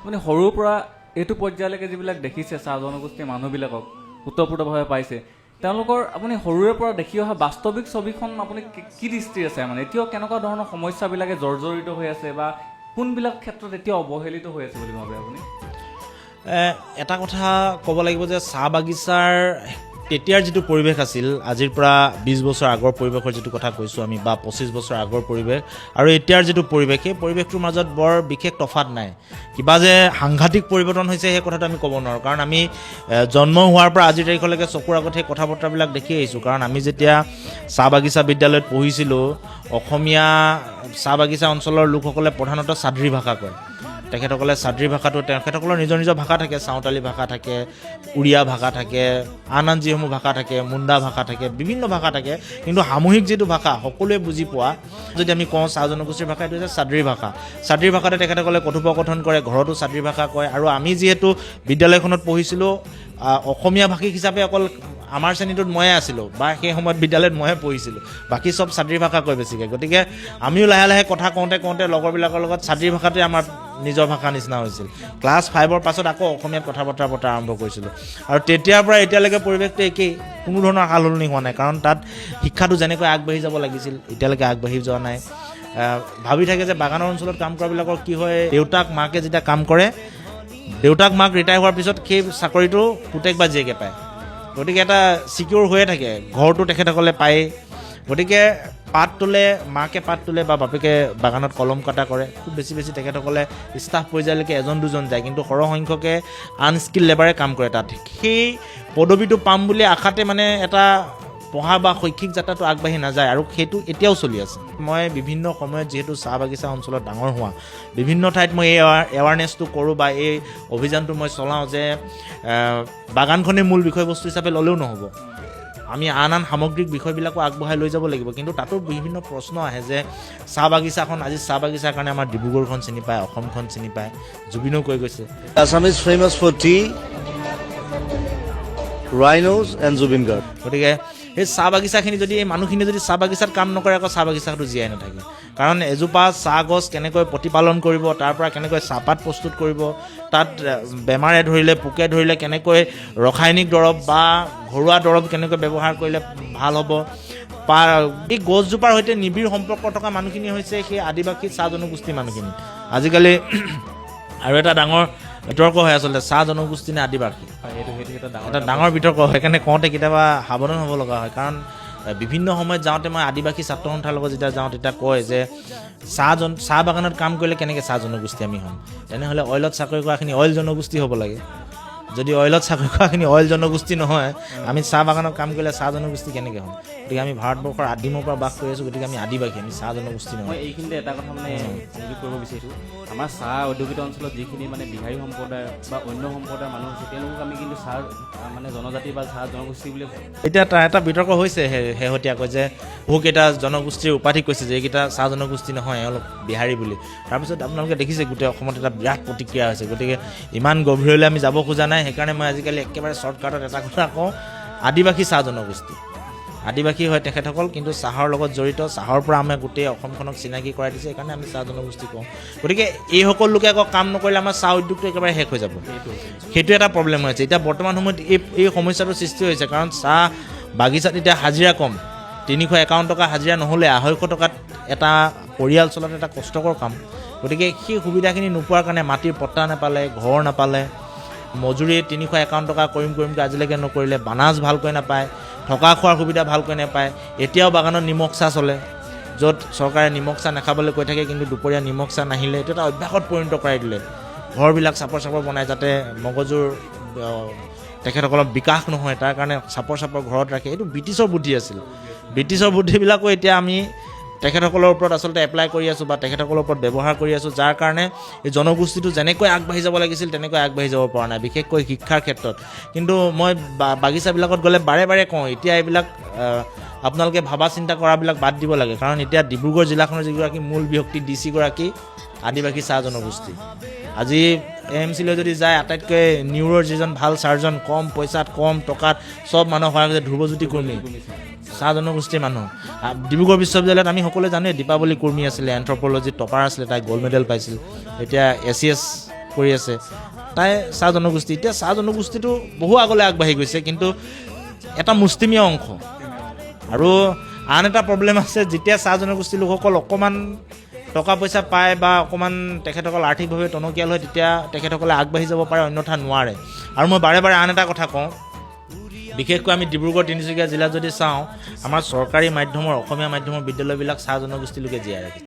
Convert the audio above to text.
আপুনি সৰুৰ পৰা এইটো পৰ্যায়লৈকে যিবিলাক দেখিছে চাহ জনগোষ্ঠীৰ মানুহবিলাকক ওতঃপ্ৰোতভাৱে পাইছে, তেওঁলোকৰ আপুনি সৰুৰে পৰা দেখি অহা বাস্তৱিক ছবিখন আপুনি কি দৃষ্টিৰ আছে? মানে এতিয়াও কেনেকুৱা ধৰণৰ সমস্যাবিলাকে জৰ্জৰিত হৈ আছে বা কোনবিলাক ক্ষেত্ৰত এতিয়া অৱহেলিত হৈ আছে বুলি ভাবে আপুনি? এটা কথা ক'ব লাগিব যে চাহ বাগিচাৰ তেতিয়াৰ যিটো পৰিৱেশ আছিল, আজিৰ পৰা 20 বছৰ আগৰ পৰিৱেশৰ যিটো কথা কৈছোঁ আমি, বা 25 বছৰ আগৰ পৰিৱেশ আৰু এতিয়াৰ যিটো পৰিৱেশ, সেই পৰিৱেশটোৰ মাজত বৰ বিশেষ তফাত নাই। কিবা যে সাংঘাতিক পৰিৱৰ্তন হৈছে সেই কথাটো আমি ক'ব নোৱাৰোঁ, কাৰণ আমি জন্ম হোৱাৰ পৰা আজিৰ তাৰিখলৈকে চকুৰ আগত সেই কথা বতৰাবিলাক দেখি আহিছোঁ। কাৰণ আমি যেতিয়া চাহ বাগিচা বিদ্যালয়ত পঢ়িছিলোঁ, অসমীয়া চাহ বাগিচা অঞ্চলৰ লোকসকলে প্ৰধানতঃ চাদ্ৰী ভাষা কয়। তেখেতসকলে চাদ্ৰী ভাষাটো, তেখেতসকলৰ নিজৰ নিজৰ ভাষা থাকে, চাওঁতালী ভাষা থাকে, উৰিয়া ভাষা থাকে, আন আন যিসমূহ ভাষা থাকে, মুণ্ডা ভাষা থাকে, বিভিন্ন ভাষা থাকে, কিন্তু সামূহিক যিটো ভাষা সকলোৱে বুজি পোৱা, যদি আমি কওঁ চাহ জনগোষ্ঠীৰ ভাষা, এইটো হৈছে চাদ্ৰী ভাষা। চাদ্ৰী ভাষাতে তেখেতসকলে কথোপকথন কৰে, ঘৰতো চাদ্ৰী ভাষা কয়। আৰু আমি যিহেতু বিদ্যালয়খনত পঢ়িছিলোঁ, অসমীয়া ভাষিক হিচাপে অকল আমাৰ শ্ৰেণীটোত ময়ে আছিলোঁ, বা সেই সময়ত বিদ্যালয়ত ময়ে পঢ়িছিলোঁ, বাকী চব চাদ্ৰী ভাষা কয় বেছিকৈ। গতিকে আমিও লাহে লাহে কথা কওঁতে কওঁতে লগৰবিলাকৰ লগত চাদ্ৰী ভাষাটোৱে আমাৰ নিজৰ ভাষা নিচিনা হৈছিল। ক্লাছ 5ৰ পাছত আকৌ অসমীয়াত কথা বতৰা পতা আৰম্ভ কৰিছিলোঁ, আৰু তেতিয়াৰ পৰা এতিয়ালৈকে পৰিৱেশটো একেই, কোনো ধৰণৰ সাল সলনি হোৱা নাই। কাৰণ তাত শিক্ষাটো যেনেকৈ আগবাঢ়ি যাব লাগিছিল এতিয়ালৈকে আগবাঢ়ি যোৱা নাই। ভাবি থাকে যে বাগানৰ অঞ্চলত কাম কৰাবিলাকৰ কি হয়, দেউতাক মাকে যেতিয়া কাম কৰে, দেউতাক মাক ৰিটায়াৰ হোৱাৰ পিছত সেই চাকৰিটো পুতেক বা জীয়েকে পায়। গতিকে এটা ছিকিউৰ হৈয়ে থাকে, ঘৰটো তেখেতসকলে পায়েই। গতিকে পাত তোলে, মাকে পাত তোলে বা বাপেকে বাগানত কলম কটা কৰে। খুব বেছি তেখেতসকলে ষ্টাফ পৰ্যায়লৈকে এজন দুজন যায়, কিন্তু সৰহসংখ্যকে আনস্কিল লেবাৰে কাম কৰে তাত। সেই পদবীটো পাম বুলি আশাতে মানে এটা পঢ়া বা শৈক্ষিক যাত্ৰাটো আগবাঢ়ি নাযায়, আৰু সেইটো এতিয়াও চলি আছে। মই বিভিন্ন সময়ত যিহেতু চাহ বাগিচা অঞ্চলত ডাঙৰ হোৱা, বিভিন্ন ঠাইত মই এই এৱাৰনেছটো কৰোঁ বা এই অভিযানটো মই চলাওঁ যে বাগানখনেই মূল বিষয়বস্তু হিচাপে ল'লেও নহ'ব, আমি আন আন সামগ্ৰিক বিষয়বিলাকো আগবঢ়াই লৈ যাব লাগিব। কিন্তু তাতো বিভিন্ন প্ৰশ্ন আহে যে চাহ বাগিচাখন, আজি চাহ বাগিচাৰ কাৰণে আমাৰ ডিব্ৰুগড়খন চিনি পায়, অসমখন চিনি পায়, জুবিনেও কৈ গৈছে Assam is famous for tea, rhinos and Zubin Garg. গতিকে সেই চাহ বাগিচাখিনি যদি, এই মানুহখিনি যদি চাহ বাগিচাত কাম নকৰে, আকৌ চাহ বাগিচাটো জীয়াই নাথাকে। কাৰণ এজোপা চাহ গছ কেনেকৈ প্ৰতিপালন কৰিব, তাৰ পৰা কেনেকৈ চাহপাত প্ৰস্তুত কৰিব, তাত বেমাৰে ধৰিলে, পোকে ধৰিলে কেনেকৈ ৰাসায়নিক দৰৱ বা ঘৰুৱা দৰৱ কেনেকৈ ব্যৱহাৰ কৰিলে ভাল হ'ব, এই গছজোপাৰ সৈতে নিবিড় সম্পৰ্ক থকা মানুহখিনি হৈছে সেই আদিবাসী চাহ জনগোষ্ঠীৰ মানুহখিনি। আজিকালি আৰু এটা ডাঙৰ বিতৰ্ক হয় আচলতে, চাহ জনগোষ্ঠী নে আদিবাসী, এটা ডাঙৰ বিতৰ্ক হয়। সেইকাৰণে কওঁতে কেতিয়াবা সাৱধান হ'ব লগা হয়, কাৰণ বিভিন্ন সময়ত যাওঁতে মই আদিবাসী ছাত্ৰ সন্থাৰ লগত যেতিয়া যাওঁ, তেতিয়া কয় যে চাহ বাগানত কাম কৰিলে কেনেকৈ চাহ জনগোষ্ঠী আমি হ'ম? তেনেহ'লে অইলত চাকৰি কৰাখিনি অইল জনগোষ্ঠী হ'ব লাগে। যদি অইলত চাকৰি কৰাখিনি অইল জনগোষ্ঠী নহয়, আমি চাহ বাগানত কাম কৰিলে চাহ জনগোষ্ঠী কেনেকৈ হ'ম? গতিকে আমি ভাৰতবৰ্ষৰ আদিমৰ পৰা বাস কৰি আছোঁ, গতিকে আমি আদিবাসী, আমি চাহ জনগোষ্ঠী নহয়। মই এইখিনিতে এটা কথা মানে সংযোগ কৰিব বিচাৰিছোঁ, আমাৰ চাহ উদ্যোগিত অঞ্চলত যিখিনি মানে বিহাৰী সম্প্ৰদায় বা অন্য সম্প্ৰদায়ৰ মানুহ আছে, তেওঁলোকক আমি কিন্তু চাহ মানে জনজাতি বা চাহ জনগোষ্ঠী বুলি কওঁ। এতিয়া এটা বিতৰ্ক হৈছে শেহতীয়াকৈ যে বহুকেইটা জনগোষ্ঠীৰ উপাধি কৈছে যে এইকেইটা চাহ জনগোষ্ঠী নহয়, এওঁলোক বিহাৰী বুলি। তাৰপিছত আপোনালোকে দেখিছে গোটেই অসমত এটা বিৰাট প্ৰতিক্ৰিয়া হৈছে। গতিকে ইমান গভীৰলৈ আমি যাব খোজা নাই, সেইকাৰণে মই আজিকালি একেবাৰে শ্বৰ্টকাটত এটা কথা কওঁ, আদিবাসী চাহ জনগোষ্ঠী। আদিবাসী হয় তেখেতসকল, কিন্তু চাহৰ লগত জড়িত, চাহৰ পৰা আমি গোটেই অসমখনক চিনাকি কৰাই দিছে, সেইকাৰণে আমি চাহ জনগোষ্ঠী কওঁ। গতিকে এইসকল লোকে আকৌ কাম নকৰিলে আমাৰ চাহ উদ্যোগটো একেবাৰে শেষ হৈ যাব, সেইটো এটা প্ৰব্লেম হৈছে। এতিয়া বৰ্তমান সময়ত এই সমস্যাটোৰ সৃষ্টি হৈছে, কাৰণ চাহ বাগিচাত এতিয়া হাজিৰা কম, 351 টকা হাজিৰা নহ'লে 250 টকাত এটা পৰিয়াল চলাত এটা কষ্টকৰ কাম। গতিকে সেই সুবিধাখিনি নোপোৱাৰ কাৰণে মাটিৰ পট্টা নাপালে, ঘৰ নাপালে, মজুৰি 351 টকা কৰিমকৈ আজিলৈকে নকৰিলে, বানাজ ভালকৈ নাপায়, থকা খোৱাৰ সুবিধা ভালকৈ নাপায়। এতিয়াও বাগানত নিমখ চাহ চলে, য'ত চৰকাৰে নিমখ চাহ নাখাবলৈ কৈ থাকে, কিন্তু দুপৰীয়া নিমখ চাহ নাহিলে এইটো এটা অভ্যাসত পৰিণত কৰাই দিলে। ঘৰবিলাক চাপৰ বনায়, যাতে মগজুৰ তেখেতসকলৰ বিকাশ নহয়, তাৰ কাৰণে চাপৰ ঘৰত ৰাখে। এইটো ব্ৰিটিছৰ বুদ্ধি আছিল। ব্ৰিটিছৰ বুদ্ধিবিলাকো এতিয়া আমি তেখেতসকলৰ ওপৰত আচলতে এপ্লাই কৰি আছোঁ বা তেখেতসকলৰ ওপৰত ব্যৱহাৰ কৰি আছোঁ, যাৰ কাৰণে এই জনগোষ্ঠীটো যেনেকৈ আগবাঢ়ি যাব লাগিছিল তেনেকৈ আগবাঢ়ি যাব পৰা নাই, বিশেষকৈ শিক্ষাৰ ক্ষেত্ৰত। কিন্তু মই বাগিচাবিলাকত গ'লে বাৰে কওঁ, এতিয়া এইবিলাক আপোনালোকে ভাবা চিন্তা কৰাবিলাক বাদ দিব লাগে, কাৰণ এতিয়া ডিব্ৰুগড় জিলাখনৰ যিগৰাকী মূল ব্যক্তি DC গৰাকী আদিবাসী চাহ জনগোষ্ঠী। আজি AMC লৈ যদি যায়, আটাইতকৈ নিউৰৰ যিজন ভাল চাৰ্জন, কম পইচাত কম টকাত চব মানুহ সহায় কৰিছে, ধ্ৰুৱজ্যোতি কুৰ্মী, চাহ জনগোষ্ঠীৰ মানুহ। ডিব্ৰুগড় বিশ্ববিদ্যালয়ত আমি সকলোৱে জানোৱে দীপাৱলী কুৰ্মী আছিলে, এন্থ্ৰপ'লজিত টপাৰ আছিলে, তাই গ'ল্ড মেডেল পাইছিল। এতিয়া ACS কৰি আছে তাই চাহ জনগোষ্ঠী এতিয়া চাহ জনগোষ্ঠীটো বহু আগলৈ আগবাঢ়ি গৈছে কিন্তু এটা মুষ্টিমীয় অংশ আৰু আন এটা প্ৰব্লেম আছে যেতিয়া চাহ জনগোষ্ঠীৰ লোকসকল অকণমান টকা পইচা পায় বা অকণমান তেখেতসকল আৰ্থিকভাৱে টনকিয়াল হয় তেতিয়া তেখেতসকলে আগবাঢ়ি যাব পাৰে অন্যথা নোৱাৰে আৰু মই বাৰে বাৰে আন এটা কথা কওঁ বিশেষকৈ আমি ডিব্ৰুগড় তিনিচুকীয়া জিলাত যদি চাওঁ আমাৰ চৰকাৰী মাধ্যমৰ অসমীয়া মাধ্যমৰ বিদ্যালয়বিলাক চাহ জনগোষ্ঠীৰ লোকে জীয়াই ৰাখিছে